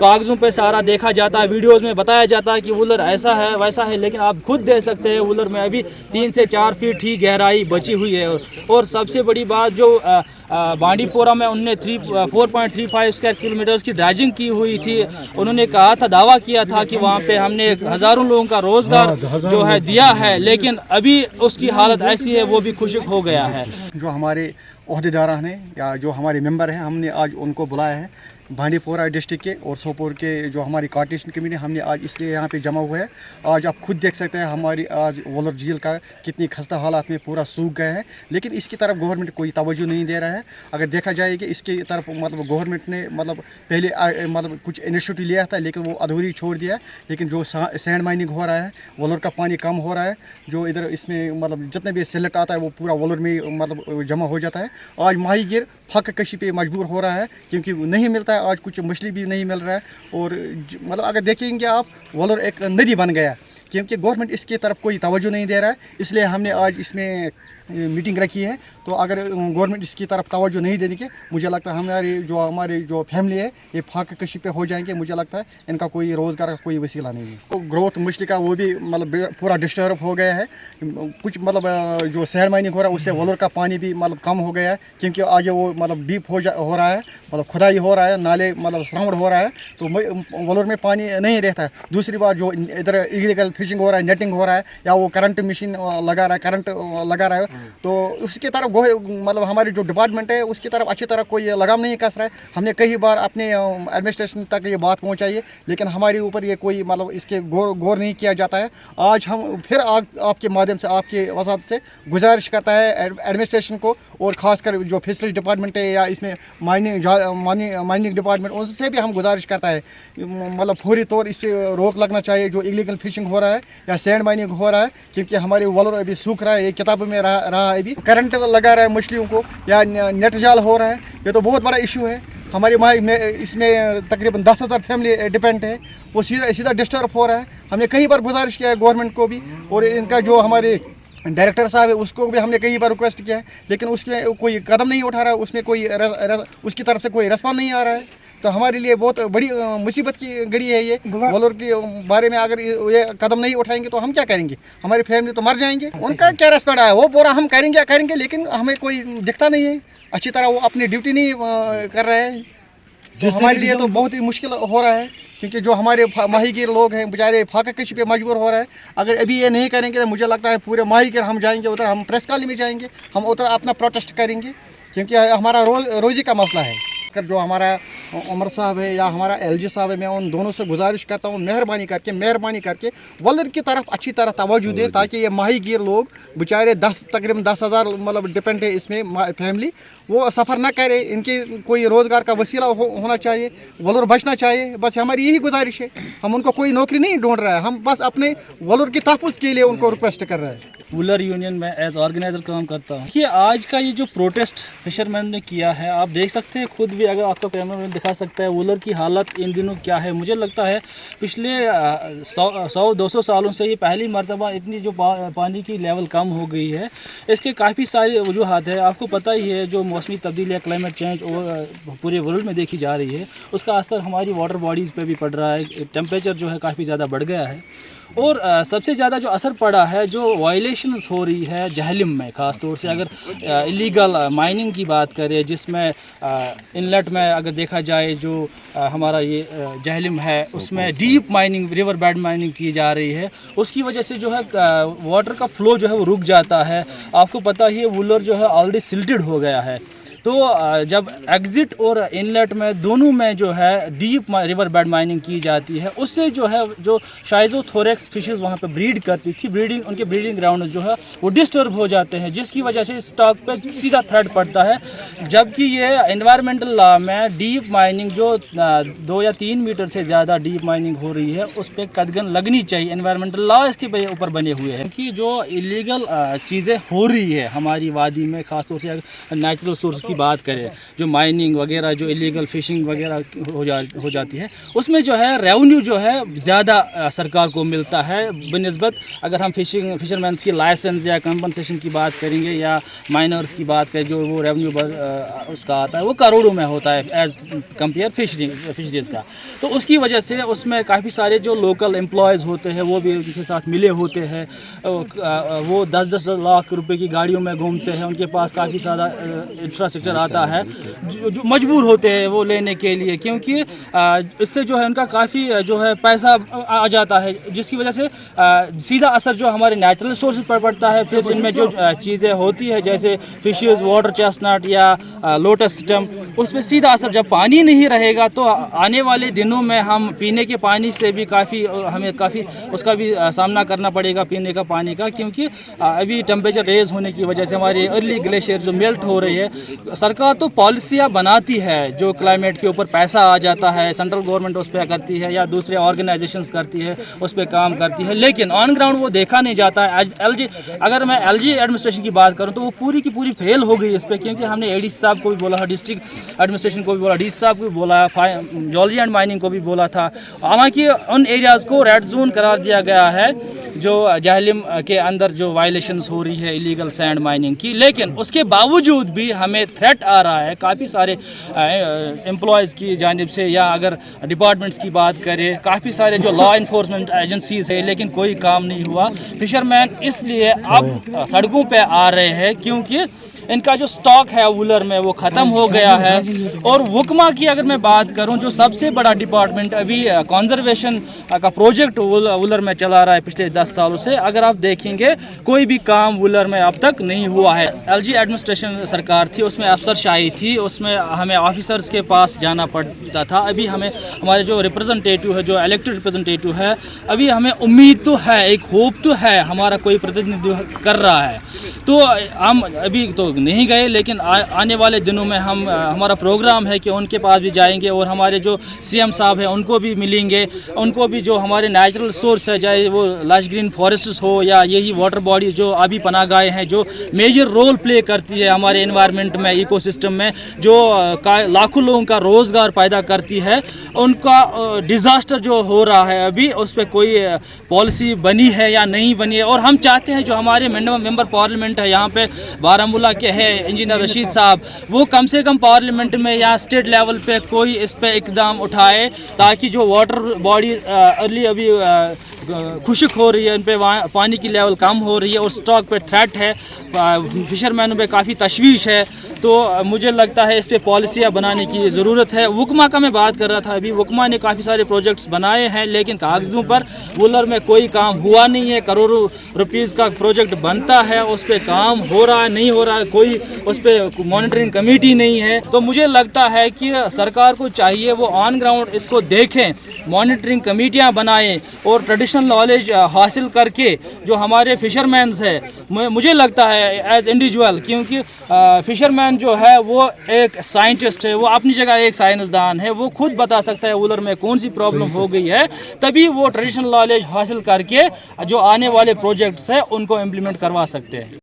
कागज़ों पे सारा देखा जाता है, वीडियोज़ में बताया जाता है कि वुलर ऐसा है वैसा है, लेकिन आप खुद देख सकते हैं वुलर में अभी 3 से 4 फीट ही गहराई बची हुई है। और सबसे बड़ी बात जो बांडीपोरा में उनने 4.35 स्क्वायर किलोमीटर्स की ड्राइजिंग की हुई थी, उन्होंने कहा था, दावा किया था कि वहाँ पे हमने हज़ारों लोगों का रोज़गार जो है दिया है, लेकिन अभी उसकी हालत ऐसी है वो भी खुशक हो गया है। जो हमारे ओहदेदार हैं या जो हमारे मेंबर हैं, हमने आज उनको बुलाया है बांडीपोरा डिस्ट्रिक्ट के और सोपोर के जो हमारी कोऑर्डिनेशन कमेटी, हमने आज इसलिए यहाँ पे जमा हुआ है। आज आप खुद देख सकते हैं हमारी आज वुलर झील का कितनी खस्ता हालात में पूरा सूख गया है, लेकिन इसकी तरफ गवर्नमेंट कोई तवज्जो नहीं दे रहा है। अगर देखा जाए कि इसकी तरफ मतलब गवर्नमेंट ने मतलब पहले मतलब कुछ इनिशिएटिव लिया था, लेकिन वो अधूरी छोड़ दिया। लेकिन जो सैंड माइनिंग हो रहा है, वुलर का पानी कम हो रहा है, जो इधर इसमें मतलब जितने भी सिलेक्ट आता है वो पूरा वुलर में मतलब जमा हो जाता है। आज माहीगीर फक कशी पे मजबूर हो रहा है क्योंकि नहीं मिलता है, आज कुछ मछली भी नहीं मिल रहा है। और मतलब अगर देखेंगे आप, वुलर एक नदी बन गया क्योंकि गवर्नमेंट इसकी तरफ कोई तवज्जो नहीं दे रहा है। इसलिए हमने आज इसमें मीटिंग रखी है। तो अगर गवर्नमेंट इसकी तरफ तवज्जो नहीं देने मुझे लगता है हमारी जो फैमिली है ये फाक कशी पे हो जाएंगे। मुझे लगता है इनका कोई रोज़गार का कोई वसीला नहीं है। तो ग्रोथ मछली का वो भी मतलब पूरा डिस्टर्ब हो गया है। कुछ मतलब जो सैंड माइनिंग हो रहा है उससे वुलर का पानी भी मतलब कम हो गया है क्योंकि आगे वो मतलब डीप हो रहा है, मतलब खुदाई हो रहा है, नाले मतलब श्रावण हो रहा है, तो वुलर में पानी नहीं रहता है। दूसरी बात जो इधर इलीगल फिशिंग हो रहा है, नेटिंग हो रहा है, या वो करंट मशीन करंट लगा रहा है, तो उसकी तरफ मतलब हमारी जो डिपार्टमेंट है उसकी तरफ अच्छी तरह कोई लगाम नहीं कस रहा है। हमने कई बार अपने एडमिनिस्ट्रेशन तक ये बात पहुंचाई है, लेकिन हमारे ऊपर ये कोई मतलब इसके गौर नहीं किया जाता है। आज हम फिर आपके माध्यम से, आपके वसात से गुजारिश करता है एडमिनिस्ट्रेशन को, और ख़ासकर जो फिशरीज डिपार्टमेंट है या इसमें माइनिंग डिपार्टमेंट, उनसे भी हम गुजारिश करता है मतलब फौरी तौर इस पर रोक लगना चाहिए जो इलीगल फिशिंग हो रहा है या सैंड माइनिंग हो रहा है, क्योंकि हमारे वुलर अभी सूख रहा है। ये किताबों में रहा है, अभी करंट लगा रहा है मछलियों को या नेट जाल हो रहा है। ये तो बहुत बड़ा इशू है। हमारे इसमें तकरीबन 10,000 फैमिली डिपेंड है, वो सीधा डिस्टर्ब हो रहा है। हमने कई बार गुजारिश किया है गवर्नमेंट को भी, और इनका जो हमारे डायरेक्टर साहब है उसको भी हमने कई बार रिक्वेस्ट किया है, लेकिन उसमें कोई कदम नहीं उठा रहा है, उसमें कोई उसकी तरफ से कोई रिस्पॉन्स नहीं आ रहा है। तो हमारे लिए बहुत बड़ी मुसीबत की घड़ी है ये। वुलर के बारे में अगर ये कदम नहीं उठाएंगे तो हम क्या करेंगे? हमारी फैमिली तो मर जाएंगे। उनका क्या रेस्पेक्ट है, वो पूरा हम करेंगे, लेकिन हमें कोई दिखता नहीं है अच्छी तरह, वो अपनी ड्यूटी नहीं कर रहे हैं। तो हमारे लिए तो बहुत ही मुश्किल हो रहा है, क्योंकि जो हमारे माहीगीर लोग हैं बेचारे फाका कशी पे मजबूर हो रहा है। अगर अभी ये नहीं करेंगे तो मुझे लगता है पूरे माहीगीर हम जाएंगे उधर, हम प्रेस कॉलोनी में जाएंगे, हम उधर अपना प्रोटेस्ट करेंगे, क्योंकि हमारा रोज़ी का मसला है। जो हमारा उमर साहब है या हमारा एलजी साहब है, मैं उन दोनों से गुजारिश करता हूँ मेहरबानी करके वुलर की तरफ अच्छी तरह तवज्जो दे, ताकि ये माहीगीर लोग बेचारे तकरीबन 10,000 मतलब डिपेंड है इसमें फैमिली, वो सफ़र ना करे। इनके कोई रोज़गार का वसीला होना चाहिए, वुलर बचना चाहिए, बस हमारी यही गुजारिश है। हम उनको कोई नौकरी नहीं ढूंढ रहा है, हम बस अपने वुलर की तहफ़्फ़ुज़ के लिए उनको रिक्वेस्ट कर रहे हैं। वुलर यूनियन में एज ऑर्गेनाइज़र काम करता हूँ। कि आज का ये जो प्रोटेस्ट फिशरमैन ने किया है, आप देख सकते हैं खुद भी, अगर आपका कैमरा में दिखा सकता है वुलर की हालत इन दिनों क्या है। मुझे लगता है पिछले 100-200 सालों से ये पहली मरतबा इतनी जो पानी की लेवल कम हो गई है। इसके काफ़ी सारी वजूहत है, आपको पता ही है, जो मौसमी तब्दीली या क्लाइमेट चेंज और पूरे वर्ल्ड में देखी जा रही है, उसका असर हमारी वाटर बॉडीज़ पे भी पड़ रहा है। टेम्परेचर जो है काफ़ी ज़्यादा बढ़ गया है, और सबसे ज़्यादा जो असर पड़ा है, जो वायलेशंस हो रही है जहलिम में, ख़ास तौर से अगर इलीगल माइनिंग की बात करें, जिसमें इनलेट में अगर देखा जाए जो हमारा ये जहलिम है, उसमें deep mining, river bed mining की जा रही है। उसकी वजह से जो है वाटर का फ्लो जो है वो रुक जाता है। आपको पता ही है वुलर जो है ऑलरेडी सिल्टेड हो गया है, तो जब एग्ज़िट और इनलेट में दोनों में जो है डीप रिवर बेड माइनिंग की जाती है, उससे जो है जो शाइज़ोथोरैक्स फिशेस वहाँ पे ब्रीड करती थी, उनके ब्रीडिंग ग्राउंड जो है वो डिस्टर्ब हो जाते हैं, जिसकी वजह से स्टॉक पे सीधा थ्रेट पड़ता है। जबकि ये एनवायरमेंटल लॉ में डीप माइनिंग जो 2 या 3 मीटर से ज़्यादा डीप माइनिंग हो रही है, उस पर कदगन लगनी चाहिए। एनवायरमेंटल लॉ इसके ऊपर बने हुए हैं कि जो इलीगल चीज़ें हो रही है हमारी वादी में, ख़ासतौर से नेचुरल सोर्स کی بات کریں, جو مائننگ وغیرہ, جو इलीगल فشنگ وغیرہ ہو جاتی ہے, اس میں جو ہے ریونیو جو ہے زیادہ سرکار کو ملتا ہے بنسبت اگر ہم فشرمینس کی لائسنس یا کمپنسیشن کی بات کریں گے یا مائنرز کی بات کریں, جو وہ ریونیو اس کا آتا ہے وہ کروڑوں میں ہوتا ہے ایز کمپیئر فشریز کا. تو اس کی وجہ سے اس میں کافی سارے جو لوکل امپلائیز ہوتے ہیں وہ بھی ان کے ساتھ ملے ہوتے ہیں, وہ 10-10 لاکھ روپے کی گاڑیوں میں گھومتے ہیں, ان کے پاس کافی سارا انفراسٹرکچر آتا ہے, جو مجبور ہوتے ہیں وہ لینے کے لیے, کیونکہ اس سے جو ہے ان کا کافی جو ہے پیسہ آ جاتا ہے, جس کی وجہ سے سیدھا اثر جو ہمارے نیچرل سورسز پر پڑتا ہے. پھر ان میں جو چیزیں ہوتی ہے جیسے فشز, واٹر چیسٹنٹ یا لوٹس سٹم, اس پہ سیدھا اثر, جب پانی نہیں رہے گا تو آنے والے دنوں میں ہم پینے کے پانی سے بھی ہمیں کافی اس کا بھی سامنا کرنا پڑے گا, پینے کا پانی کا, کیونکہ ابھی ٹمپریچر ریز ہونے کی وجہ سے ہماری ارلی گلیشیئر جو میلٹ ہو رہی ہے. سرکار تو پالیسیاں بناتی ہے, جو کلائمیٹ کے اوپر پیسہ آ جاتا ہے, سینٹرل گورنمنٹ اس پہ کرتی ہے یا دوسرے آرگنائزیشنز کرتی ہے, اس پہ کام کرتی ہے, لیکن آن گراؤنڈ وہ دیکھا نہیں جاتا ہے. اگر میں ایل جی ایڈمنسٹریشن کی بات کروں تو وہ پوری کی پوری فیل ہو گئی اس پہ, کیونکہ ہم نے اے ڈی سی صاحب کو بھی بولا, ڈسٹرکٹ ایڈمنسٹریشن کو بھی بولا, ڈی سی صاحب کو بھی بولا, جیولوجی اینڈ مائننگ کو بھی بولا تھا. حالانکہ ان ایریاز کو ریڈ زون قرار دیا گیا ہے جو جہلم کے اندر جو وائلیشنز ہو رہی ہے ایلیگل سینڈ مائننگ کی, لیکن اس کے باوجود بھی ہمیں تھریٹ آ رہا ہے کافی سارے امپلائیز کی جانب سے, یا اگر ڈپارٹمنٹس کی بات کریں کافی سارے جو لا انفورسمنٹ ایجنسیز ہیں, لیکن کوئی کام نہیں ہوا. فشرمین اس لیے اب سڑکوں پہ آ رہے ہیں کیونکہ ان کا جو سٹاک ہے وولر میں وہ ختم ہو گیا ہے. اور وکما کی اگر میں بات کروں, جو سب سے بڑا ڈپارٹمنٹ ابھی کنزرویشن کا پروجیکٹ وولر میں چلا رہا ہے پچھلے 10 سالوں سے, اگر آپ دیکھیں گے کوئی بھی کام وولر میں اب تک نہیں ہوا ہے. ایل جی ایڈمنسٹریشن سرکار تھی, اس میں افسر شاہی تھی, اس میں ہمیں آفیسرز کے پاس جانا پڑتا تھا. ابھی ہمیں ہمارے جو ریپرزنٹیٹیو ہے, جو الیکٹڈ ریپرزنٹیٹیو ہے, ابھی ہمیں امید تو ہے, ایک ہوپ تو ہے, ہمارا کوئی پرتیندھی کر رہا ہے, تو ہم ابھی تو نہیں گئے, لیکن آنے والے دنوں میں ہمارا پروگرام ہے کہ ان کے پاس بھی جائیں گے, اور ہمارے جو سی ایم صاحب ہیں ان کو بھی ملیں گے, ان کو بھی جو ہمارے نیچرل سورس ہے, چاہے وہ لش گرین فارسٹس ہو یا یہی واٹر باڈی جو آبی پناہ گاہیں ہیں, جو میجر رول پلے کرتی ہے ہمارے انوائرمنٹ میں, ایکو سسٹم میں, جو لاکھوں لوگوں کا روزگار پیدا کرتی ہے, ان کا ڈیزاسٹر جو ہو رہا ہے ابھی اس پہ کوئی پالیسی بنی ہے یا نہیں بنی ہے. اور ہم چاہتے ہیں جو ہمارے ممبر پارلیمنٹ ہے یہاں پہ بارہمولہ کے ہے انجینئر رشید صاحب, وہ کم سے کم پارلیمنٹ میں یا اسٹیٹ لیول پہ کوئی اس پہ اقدام اٹھائے, تاکہ جو واٹر باڈی ارلی ابھی خشک ہو رہی ہے, ان پہ پانی کی لیول کم ہو رہی ہے, اور سٹاک پہ تھریٹ ہے, فشرمینوں پہ کافی تشویش ہے, تو مجھے لگتا ہے اس پہ پالیسیاں بنانے کی ضرورت ہے. وکما کا میں بات کر رہا تھا, ابھی وکما نے کافی سارے پروجیکٹس بنائے ہیں, لیکن کاغذوں پر وولر میں کوئی کام ہوا نہیں ہے. کروڑوں روپیز کا پروجیکٹ بنتا ہے, اس پہ کام ہو رہا ہے نہیں ہو رہا ہے, کوئی اس پہ مانیٹرنگ کمیٹی نہیں ہے. تو مجھے لگتا ہے کہ سرکار کو چاہیے وہ آن گراؤنڈ اس کو دیکھیں, مانیٹرنگ کمیٹیاں بنائیں, اور ٹریڈیشنل نالج حاصل کر کے جو ہمارے فشرمینز ہیں, مجھے لگتا ہے ایز انڈیویجول, کیونکہ فشرمین جو ہے وہ ایک سائنٹسٹ ہے, وہ اپنی جگہ ایک سائنسدان ہے, وہ خود بتا سکتا ہے وولر میں کون سی پرابلم ہو گئی ہے, تبھی وہ ٹریڈیشنل نالج حاصل کر کے جو آنے والے پروجیکٹس ہیں ان کو امپلیمنٹ کروا سکتے ہیں.